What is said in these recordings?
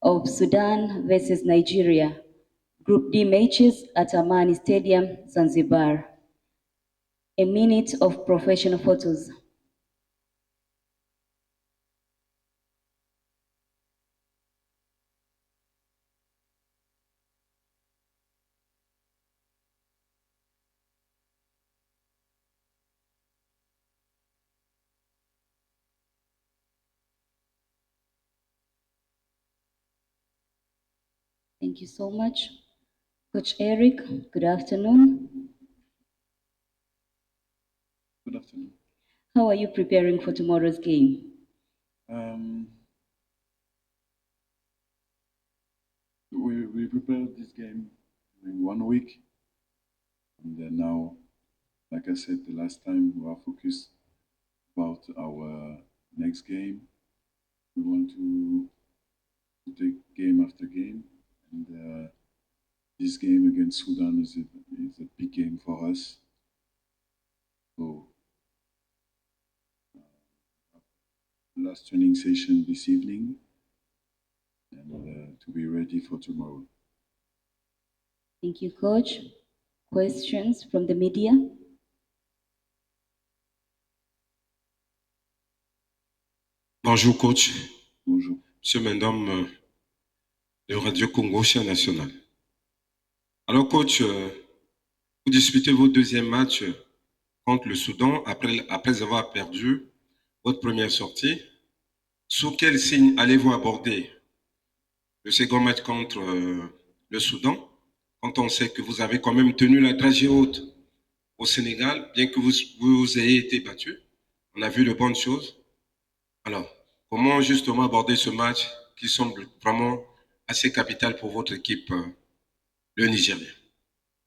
of Sudan versus Nigeria, Group D matches at Amani Stadium, Zanzibar. A minute of professional photos. Thank you so much. Coach Eric, good afternoon. Good afternoon. How are you preparing for tomorrow's game? We prepared this game in 1 week, and then now, like I said the last time, we are focused about our next game. We want to take game after game, and this game against Sudan is a big game for us. So, last training session this evening, and to be ready for tomorrow. Thank you, Coach. Questions from the media? Bonjour coach. Bonjour. Monsieur Mendom de Radio Congo Chien National. Alors coach, vous disputez votre deuxième match contre le Soudan après avoir perdu votre première sortie. Sous quel signe allez-vous aborder le second match contre le Soudan, quand on sait que vous avez quand même tenu la dragée haute au Sénégal, bien que vous ayez été battu? On a vu de bonnes choses. Alors, comment justement aborder ce match qui semble vraiment assez capital pour votre équipe, le Nigeria?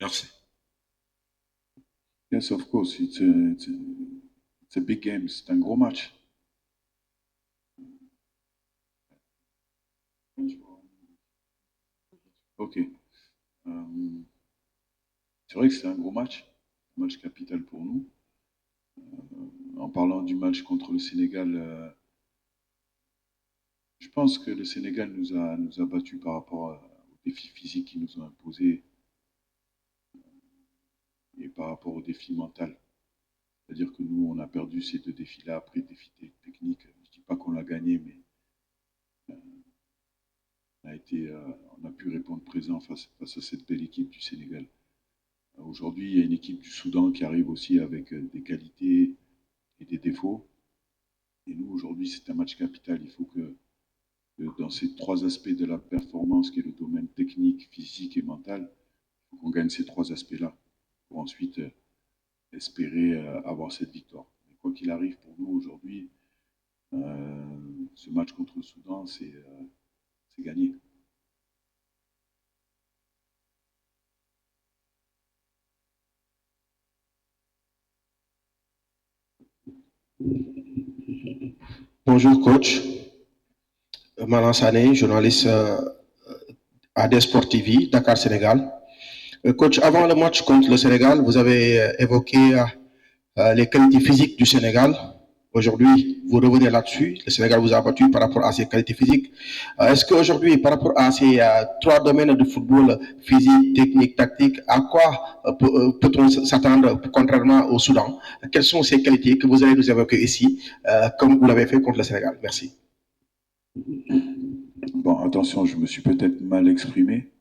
Merci. Yes, of course, it's a big game. C'est un gros match. Ok. C'est vrai que c'est un gros match capital pour nous. En parlant du match contre le Sénégal, je pense que le Sénégal nous a battus par rapport aux défis physiques qu'ils nous ont imposés et par rapport aux défis mentaux. C'est-à-dire que nous, on a perdu ces deux défis-là après défis techniques. Je ne dis pas qu'on l'a gagné, mais on a pu répondre présent face à cette belle équipe du Sénégal. Aujourd'hui, il y a une équipe du Soudan qui arrive aussi avec des qualités et des défauts. Et nous, aujourd'hui, c'est un match capital. Il faut que dans ces trois aspects de la performance, qui est le domaine technique, physique et mental, il faut qu'on gagne ces trois aspects-là pour ensuite espérer avoir cette victoire. Mais quoi qu'il arrive, pour nous, aujourd'hui, ce match contre le Soudan, c'est gagné. Bonjour coach, Manan Sané, journaliste à Desport TV, Dakar, Sénégal. Coach, avant le match contre le Sénégal, vous avez évoqué les qualités physiques du Sénégal. Aujourd'hui, vous revenez là-dessus. Le Sénégal vous a battu par rapport à ses qualités physiques. Est-ce qu'aujourd'hui, par rapport à ces trois domaines de football, physique, technique, tactique, à quoi peut-on s'attendre contrairement au Soudan? Quelles sont ces qualités que vous allez nous évoquer ici, comme vous l'avez fait contre le Sénégal? Merci. Bon, attention, je me suis peut-être mal exprimé.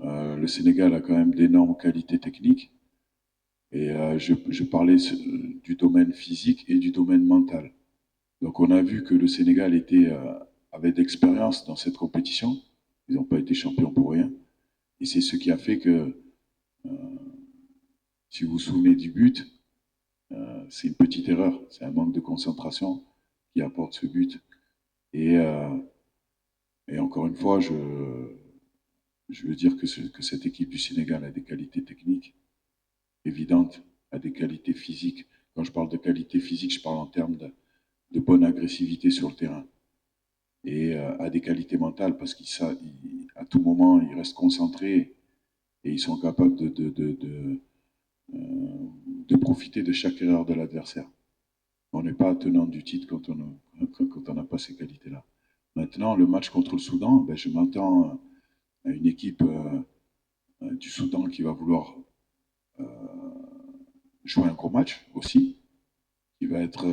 Le Sénégal a quand même d'énormes qualités techniques. Et je parlais du domaine physique et du domaine mental. Donc on a vu que le Sénégal avait d'expérience dans cette compétition. Ils n'ont pas été champions pour rien. Et c'est ce qui a fait que, si vous vous souvenez du but, c'est une petite erreur. C'est un manque de concentration qui apporte ce but. Et encore une fois, je veux dire que cette équipe du Sénégal a des qualités techniques évidentes, a des qualités physiques. Quand je parle de qualité physique, je parle en termes de bonne agressivité sur le terrain. Et a des qualités mentales parce qu'à tout moment, ils restent concentrés et ils sont capables de profiter de chaque erreur de l'adversaire. On n'est pas tenant du titre quand on n'a pas ces qualités-là. Maintenant, le match contre le Soudan, ben, je m'attends à une équipe du Soudan qui va vouloir jouer un gros match aussi, qui va être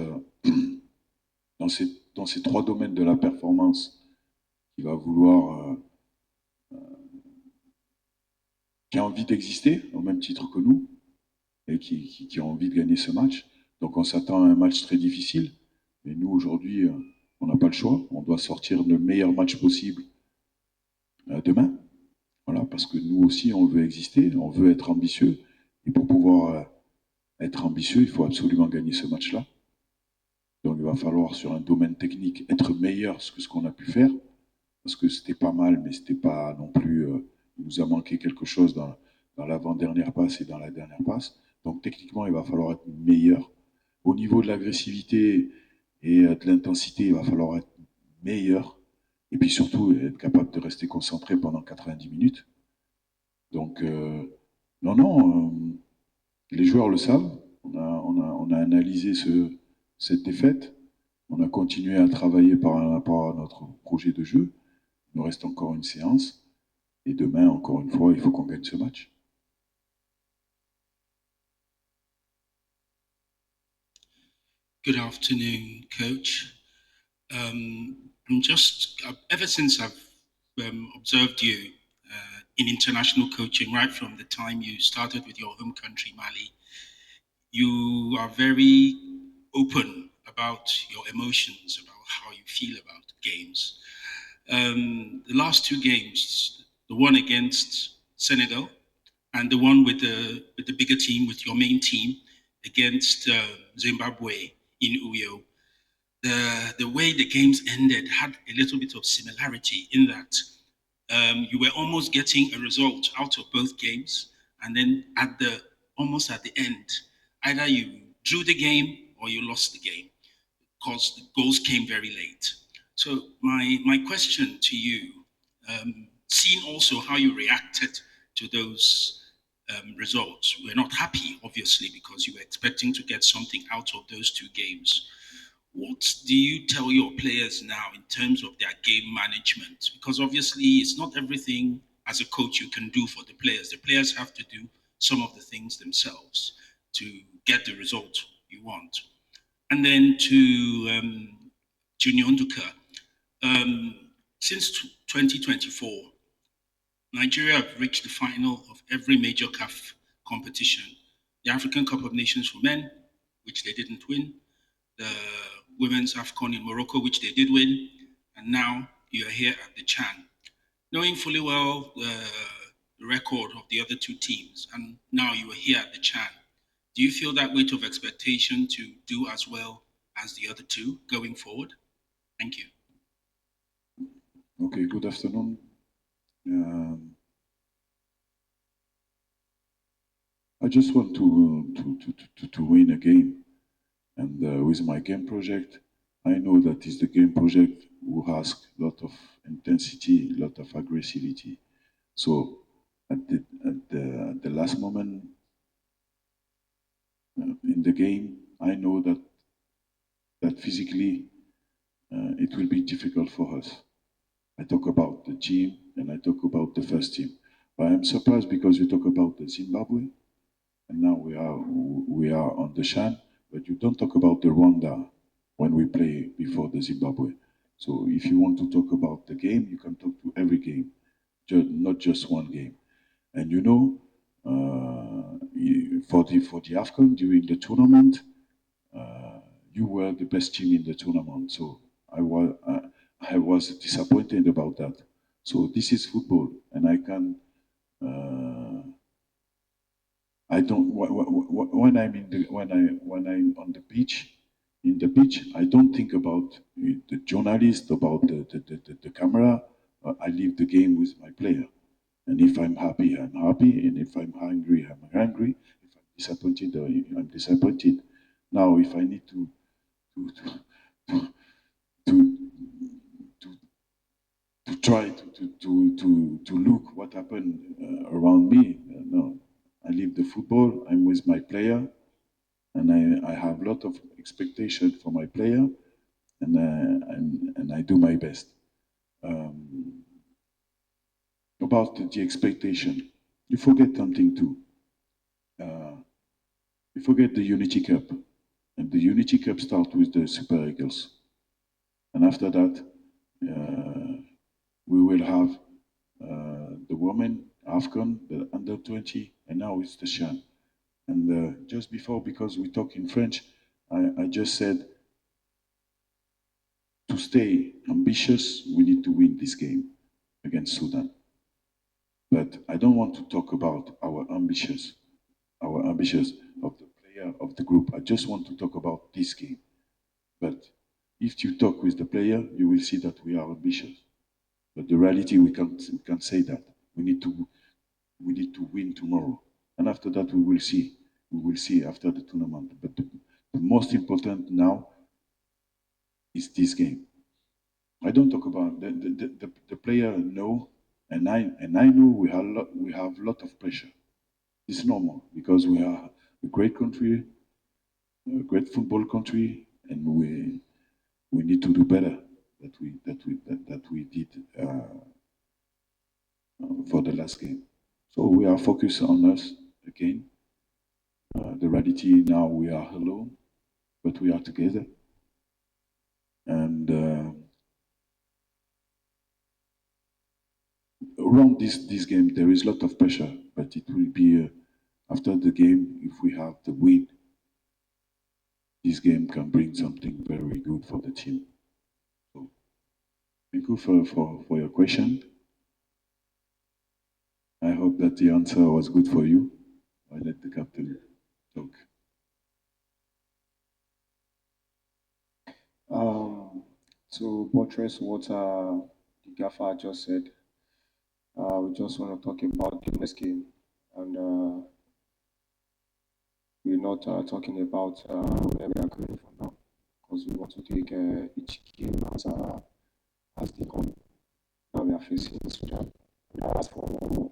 dans ces trois domaines de la performance, qui va vouloir, qui a envie d'exister au même titre que nous et qui a envie de gagner ce match. Donc on s'attend à un match très difficile, mais nous aujourd'hui, on n'a pas le choix. On doit sortir le meilleur match possible demain. Voilà, parce que nous aussi, on veut exister, on veut être ambitieux. Et pour pouvoir être ambitieux, il faut absolument gagner ce match-là. Donc il va falloir, sur un domaine technique, être meilleur que ce qu'on a pu faire. Parce que c'était pas mal, mais c'était pas non plus. Il nous a manqué quelque chose dans l'avant-dernière passe et dans la dernière passe. Donc techniquement, il va falloir être meilleur. Au niveau de l'agressivité et de l'intensité, il va falloir être meilleur. Et puis surtout, être capable de rester concentré pendant 90 minutes. Donc, non, les joueurs le savent. On a analysé cette défaite. On a continué à travailler par rapport à notre projet de jeu. Il nous reste encore une séance. Et demain, encore une fois, il faut qu'on gagne ce match. Good afternoon, Coach. Ever since I've observed you in international coaching, right from the time you started with your home country, Mali, you are very open about your emotions, about how you feel about games. The last two games, the one against Senegal and the one with the bigger team, with your main team, against Zimbabwe in Uyo, the way the games ended had a little bit of similarity in that you were almost getting a result out of both games, and then almost at the end, either you drew the game or you lost the game because the goals came very late. So my question to you, seeing also how you reacted to those results, we're not happy, obviously, because you were expecting to get something out of those two games. What do you tell your players now in terms of their game management? Because obviously it's not everything as a coach you can do for the players. The players have to do some of the things themselves to get the result you want. And then to Junior Nduka, since 2024, Nigeria have reached the final of every major CAF competition. The African Cup of Nations for men, which they didn't win, the Women's AFCON in Morocco, which they did win, and now you are here at the Chan. Knowing fully well the record of the other two teams, and now you are here at the Chan, do you feel that weight of expectation to do as well as the other two going forward? Thank you. Okay, good afternoon. I just want to win a game. And with my game project, I know that is the game project who asks a lot of intensity, a lot of aggressivity. So at the last moment in the game, I know that physically it will be difficult for us. I talk about the team and I talk about the first team. But I'm surprised because you talk about the Zimbabwe, and now we are on the Shan, but you don't talk about the Rwanda when we play before the Zimbabwe. So if you want to talk about the game, you can talk to every game, not just one game. And you know, for the AFCON during the tournament, you were the best team in the tournament. So I was disappointed about that. So this is football, and I can. I don't when I'm when I'm on the pitch, in the pitch, I don't think about the journalist, about the camera. I leave the game with my player, and if I'm happy, I'm happy, and if I'm hungry, I'm hungry. If I'm disappointed, I'm disappointed. Now, if I need to to to, to try to look what happened around me, no. I leave the football, I'm with my player, and I have a lot of expectation for my player, and I do my best. about the expectation, you forget something too. You forget the Unity Cup. And the Unity Cup starts with the Super Eagles. And after that, we will have the women, AFCON, the under 20, and now it's the CHAN. And just before, because we talk in French, I just said to stay ambitious, we need to win this game against Sudan. But I don't want to talk about our ambitions of the player of the group. I just want to talk about this game. But if you talk with the player, you will see that we are ambitious. But the reality, we can't say that. We need to win tomorrow, and after that, we will see. We will see after the tournament. But the most important now is this game. I don't talk about the player know, and I know we have a lot of pressure. It's normal because we are a great country, a great football country, and we need to do better that we did for the last game. So we are focused on us again. The reality now, we are alone, but we are together. And around this game, there is a lot of pressure, but it will be after the game, if we have the win, this game can bring something very good for the team. So thank you for your question. I hope that the answer was good for you. I let the captain talk. To buttress what the gaffer just said, we just want to talk about the next game, and we're not talking about where we are going for now, because we want to take each game as they come. Now we are facing Sudan. And as for the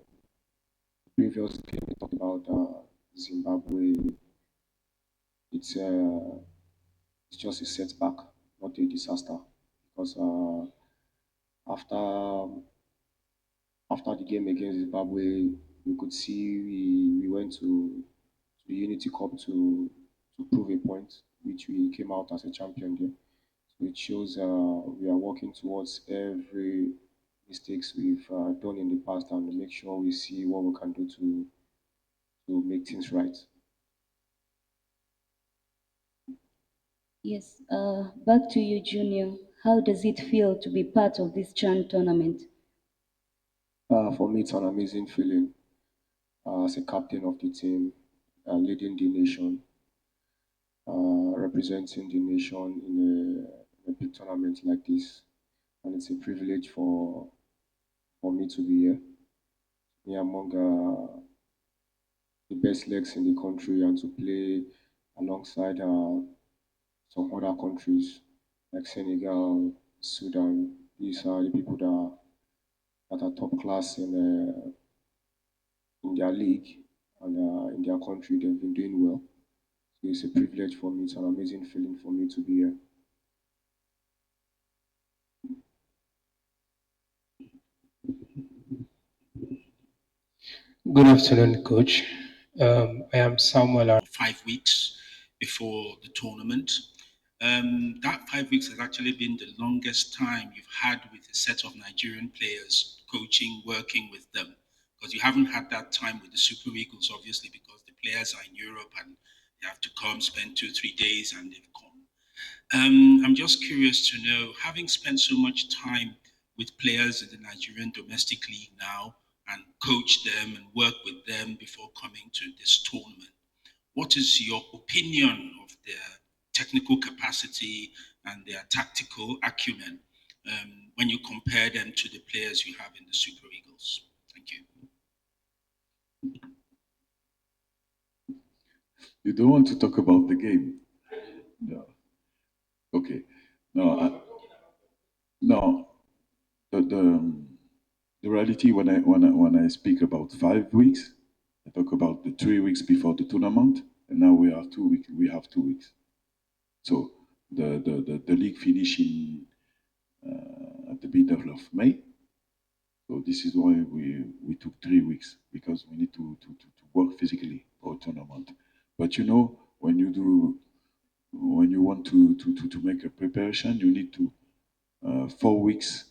previous game, we talked about Zimbabwe. It's just a setback, not a disaster, because after after the game against Zimbabwe, we could see we went to the Unity Cup to prove a point, which we came out as a champion there. So it shows we are working towards every mistakes we've done in the past and make sure we see what we can do to make things right. Yes, back to you, Junior. How does it feel to be part of this CHAN tournament? For me, it's an amazing feeling as a captain of the team, leading the nation, representing the nation in a big tournament like this. And it's a privilege for me to be here, me among the best legs in the country, and to play alongside some other countries like Senegal, Sudan. These are the people that are top class in their league and in their country. They've been doing well. So it's a privilege for me. It's an amazing feeling for me to be here. Good afternoon, Coach. I am Samuel. 5 weeks before the tournament. That 5 weeks has actually been the longest time you've had with a set of Nigerian players, coaching, working with them, because you haven't had that time with the Super Eagles, obviously, because the players are in Europe and they have to come, spend 2-3 days, and they've come. I'm just curious to know, having spent so much time with players in the Nigerian domestic league now and coach them and work with them before coming to this tournament, what is your opinion of their technical capacity and their tactical acumen when you compare them to the players you have in the Super Eagles? Thank you. You don't want to talk about the game? No. Okay. No. No. The reality, when I speak about 5 weeks, I talk about the 3 weeks before the tournament, and now we are 2 weeks. We have 2 weeks. So the league finish in at the middle of May. So this is why we took 3 weeks, because we need to work physically for a tournament. But you know, when you want to make a preparation, you need to 4 weeks,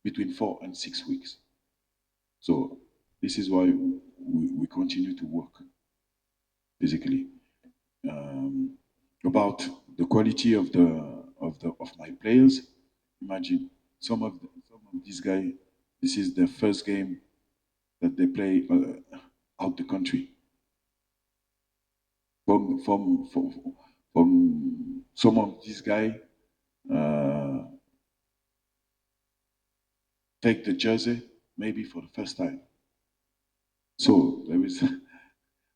between 4 and 6 weeks. So this is why we continue to work physically. About the quality of my players, imagine some of these guys. This is their first game that they play out the country. From some of these guys take the jersey maybe for the first time. So there is.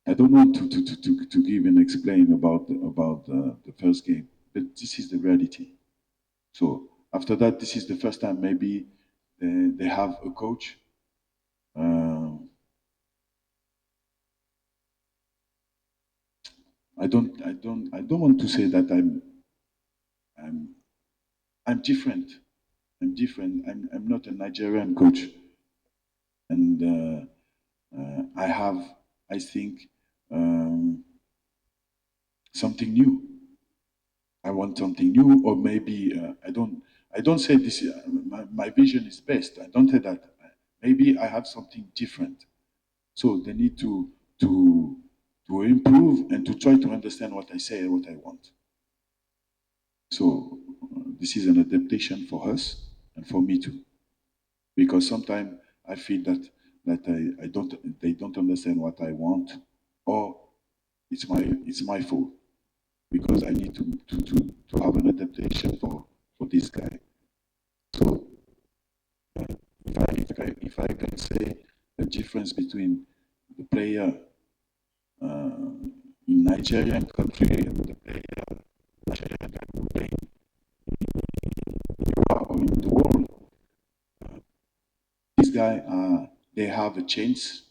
I don't want to give and explain about the first game, but this is the reality. So after that, this is the first time maybe they have a coach. I don't want to say that I'm different. I'm different. I'm not a Nigerian coach, and I have, I think, something new. I want something new, or maybe I don't say this. My vision is best. I don't say that. Maybe I have something different. So they need to improve and to try to understand what I say and what I want. So this is an adaptation for us and for me too, because sometimes I feel that they don't understand what I want, or it's my fault, because I need to have an adaptation for this guy. So if I can say the difference between the player in Nigerian country and the player Nigerian guy who play in Europe or in the world, these guys they have a chance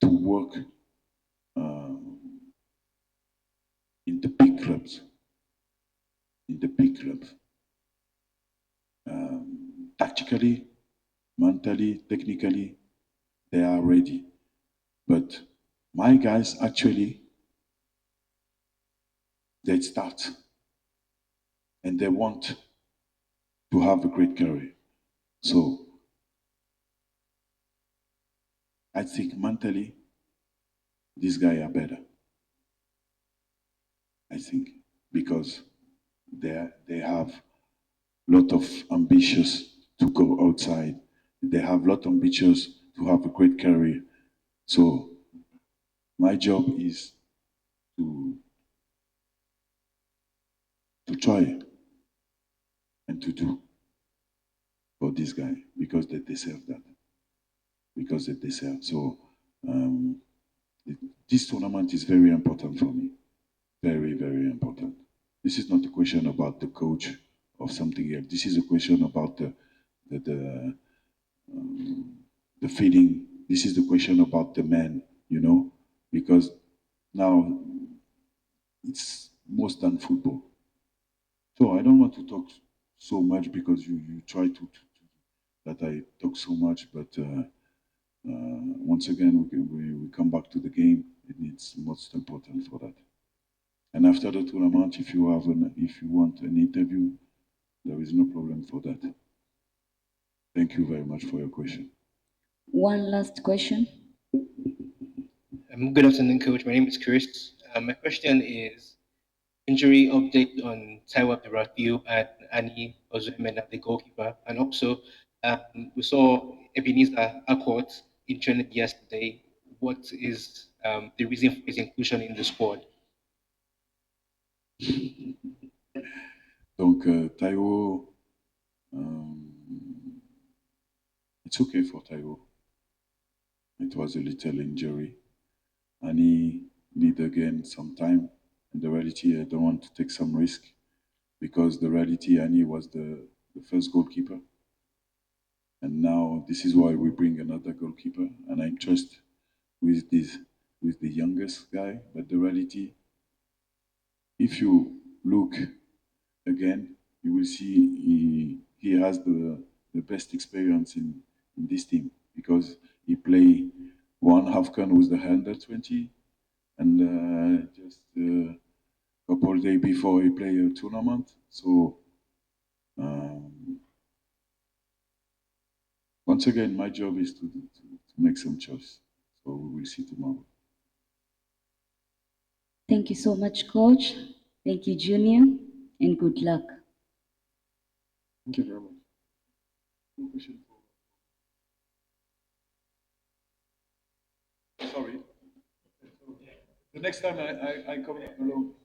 to work in the big clubs. In the big clubs, tactically, mentally, technically, they are ready. But my guys actually, they start and they want to have a great career. So I think mentally, these guys are better. I think, because they have lot of ambitions to go outside. They have lot of ambitions to have a great career. So my job is to try and to do for this guy, because they deserve that. Because they deserve. So this tournament is very important for me. Very, very important. This is not a question about the coach or something else. This is a question about the feeling. This is the question about the man, you know, because now it's more than football. So I don't want to talk so much, because you try to that I talk so much, but once again we come back to the game, and it's most important for that. And after the tournament, if you want an interview, there is no problem for that. Thank you very much for your question. One last question. Good afternoon, Coach. My name is Chris. My question is injury update on Taiwo Abdurrafiu and Annie Ozuemena, the goalkeeper. And also, we saw Ebenezer Accord in training yesterday. What is the reason for his inclusion in the squad? Donc, Taiwo, it's okay for Taiwo. It was a little injury, and he need again some time. In the reality, I don't want to take some risk, because the reality, Annie was the first goalkeeper. And now this is why we bring another goalkeeper, and I trust with the youngest guy. But the reality, if you look again, you will see he has the best experience in this team because he played one AFCON with the under 20, and just a couple of days before he played a tournament. So once again, my job is to make some choice. So we will see tomorrow. Thank you so much, Coach. Thank you, Junior, and good luck. Thank you very much. No question for- Sorry. The next time I come along.